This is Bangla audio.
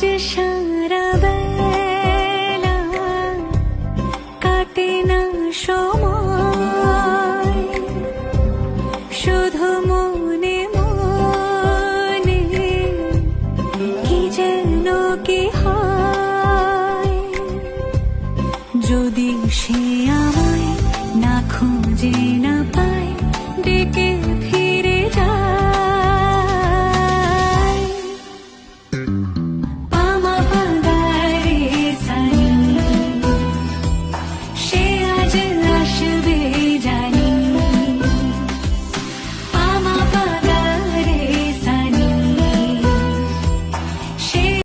যে সারা বেলা কাটে না সময়, শুধু মনে মনে কি যেন কি হয়। যদি সে আমায় না খুঁজে